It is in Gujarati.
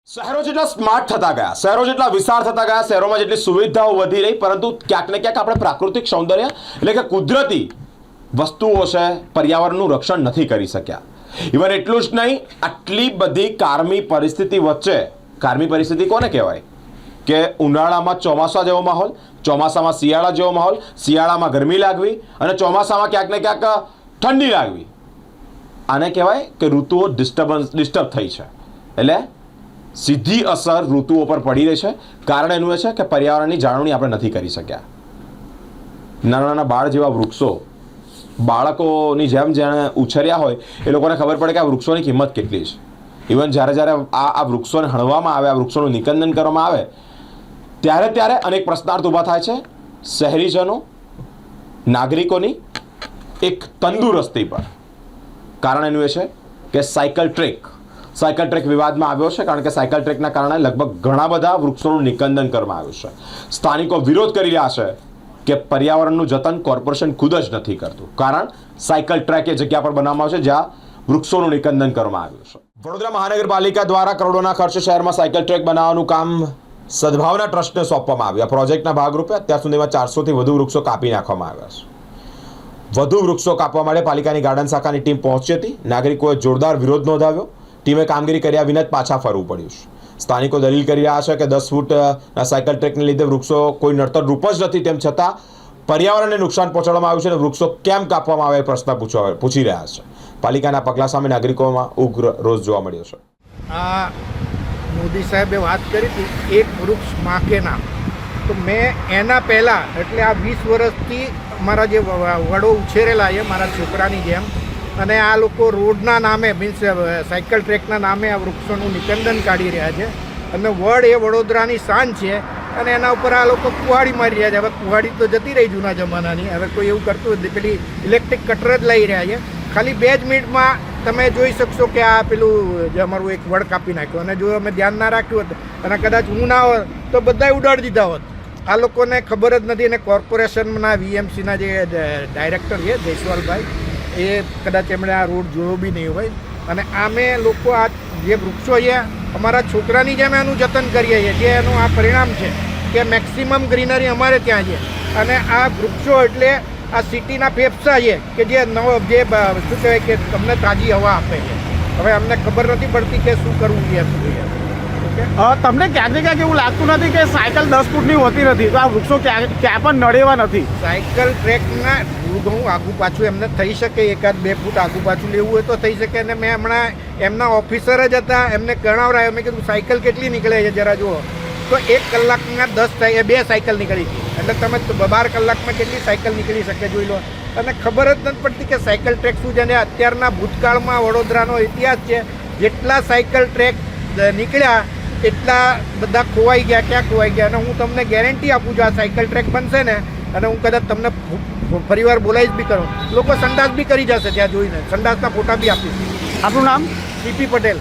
શહેરો જેટલા સ્માર્ટ થતા ગયા, શહેરો જેટલા વિશાળ થતા ગયા, શહેરોમાં જેટલી સુવિધાઓ વધી રહી, પરંતુ ક્યાંક ને ક્યાંક આપણે પ્રાકૃતિક સૌંદર્ય એટલે કે કુદરતી વસ્તુઓ છે પર્યાવરણનું રક્ષણ નથી કરી શક્યા. ઇવન એટલું જ નહીં, આટલી બધી કારમી પરિસ્થિતિ વચ્ચે, કારમી પરિસ્થિતિ કોને કહેવાય કે ઉનાળામાં ચોમાસા જેવો માહોલ, ચોમાસામાં શિયાળા જેવો માહોલ, શિયાળામાં ગરમી લાગવી અને ચોમાસામાં ક્યાંક ને ક્યાંક ઠંડી લાગવી, આને કહેવાય કે ઋતુઓ ડિસ્ટર્બ થઈ છે. એટલે સીધી અસર ઋતુઓ પર પડી રહી છે. કારણ એનું એ છે કે પર્યાવરણની જાળવણી આપણે નથી કરી શક્યા. નાના નાના બાળ જેવા વૃક્ષો બાળકોની જેમ જેણે ઉછર્યા હોય એ લોકોને ખબર પડે કે આ વૃક્ષોની કિંમત કેટલી છે. ઇવન જ્યારે જ્યારે આ વૃક્ષોને હણવામાં આવે, આ વૃક્ષોનું નિકંદન કરવામાં આવે, ત્યારે અનેક પ્રશ્નાર્થ ઊભા થાય છે શહેરીજનો, નાગરિકોની એક તંદુરસ્તી પર. કારણ એનું એ છે કે સાયકલ ટ્રેક વિવાદમાં આવ્યો છે, કારણ કે સાયકલ ટ્રેકના કારણે લગભગ ઘણા બધા વૃક્ષોનું નિકંદન કરવામાં આવ્યું છે. સ્થાનિકો વિરોધ કરી રહ્યા છે કે પર્યાવરણનું જતન કોર્પોરેશન ખુદ જ નથી કરતું. કારણ સાયકલ ટ્રેક એ જગ્યા પર બનાવવામાં આવે છે જ્યાં વૃક્ષોનું નિકંદન કરવામાં આવ્યું છે. વડોદરા મહાનગરપાલિકા દ્વારા કરોડોના ખર્ચે શહેરમાં સાયકલ ટ્રેક બનાવવાનું કામ સદભાવના ટ્રસ્ટને સોંપવામાં આવ્યું. આ પ્રોજેક્ટના ભાગરૂપે અત્યાર સુધીમાં 400થી વધુ વૃક્ષો કાપી નાખવામાં આવ્યા છે. વધુ વૃક્ષો કાપવા માટે પાલિકાની ગાર્ડન શાખાની ટીમ પહોંચી હતી. નાગરિકોએ જોરદાર વિરોધ નોંધાવ્યો. ટીમે કામગીરી કર્યા વિના જ પાછા ફરવું પડ્યું છે. સ્થાનિકો દલીલ કરી રહ્યા છે કે 10 ફૂટના સાયકલ ટ્રેકને લીધે વૃક્ષો કોઈ નડતર રૂપ જ નથી, તેમ છતાં પર્યાવરણને નુકસાન પહોંચાડવામાં આવ્યું છે અને વૃક્ષો કેમ કાપવામાં આવે એ પ્રશ્ન પૂછી રહ્યા છે. પાલિકાના પગલાં સામે નાગરિકોમાં ઉગ્ર રોષ જોવા મળ્યો છે. આ મોદી સાહેબે વાત કરી હતી એક વૃક્ષ માં કે નામ, તો મેં એના પહેલાં એટલે આ 20 વર્ષથી મારા જે વડો ઉછેરેલા છે મારા છોકરાની જેમ, અને આ લોકો રોડના નામે મીન્સ સાયકલ ટ્રેકના નામે આ વૃક્ષોનું નિકંદન કાઢી રહ્યા છે. અને વડ એ વડોદરાની શાન છે અને એના ઉપર આ લોકો કુહાડી મારી રહ્યા છે. હવે કુહાડી તો જતી રહી જૂના જમાનાની, હવે કોઈ એવું કરતું નથી. પેલી ઇલેક્ટ્રિક કટર જ લઈ રહ્યા છે. ખાલી 2 જ મિનિટમાં તમે જોઈ શકશો કે આ પેલું જે અમારું એક વડ કાપી નાખ્યું. અને જો અમે ધ્યાન ના રાખ્યું હોત અને કદાચ હું ના હોત તો બધાય ઉડાડી દીધા હોત. આ લોકોને ખબર જ નથી. અને કોર્પોરેશનના વીએમસીના જે ડાયરેક્ટર છે જયસ્વાલભાઈ, એ કદાચ એમણે આ રોડ જોયો બી નહીં હોય. અને આમે લોકો આ જે વૃક્ષો છે અમારા છોકરાની જેમ એનું જતન કરીએ છીએ, જે એનું આ પરિણામ છે કે મેક્સિમમ ગ્રીનરી અમારે ત્યાં છે. અને આ વૃક્ષો એટલે આ સિટીના ફેફસા છે કે જે શું કહેવાય કે તમને તાજી હવા આપે છે. હવે અમને ખબર નથી પડતી કે શું કરવું છે. તમને ક્યાંક ને ક્યાંક એવું લાગતું નથી કે સાયકલ 10 ફૂટની હોતી નથી, તો આ વૃક્ષો ક્યાં પણ નડેવા નથી? સાયકલ ટ્રેકના ઘણું આગું પાછું એમને થઈ શકે, 1-2 ફૂટ આગું પાછું લેવું હોય તો થઈ શકે. અને મેં હમણાં એમના ઓફિસર જ હતા, એમને ગણાવરાયો. મેં કીધું સાયકલ કેટલી નીકળે છે જરા જુઓ, તો 1 કલાકમાં 2 સાયકલ નીકળી હતી. એટલે તમે 12 કલાકમાં કેટલી સાયકલ નીકળી શકે જોઈ લો. અને ખબર જ નથી પડતી કે સાયકલ ટ્રેક શું છે. અને અત્યારના ભૂતકાળમાં વડોદરાનો ઇતિહાસ છે, જેટલા સાયકલ ટ્રેક નીકળ્યા એટલા બધા ખોવાઈ ગયા. ક્યાં ખોવાઈ ગયા? અને હું તમને ગેરંટી આપું છું, આ સાયકલ ટ્રેક બનશે ને, અને હું કદાચ તમને ફરીવાર બોલાવીશ બી કરું, લોકો સંડાસ બી કરી જશે ત્યાં જોઈને. સંડાસના ફોટા બી આપીશ. આપનું નામ? સીપી પટેલ.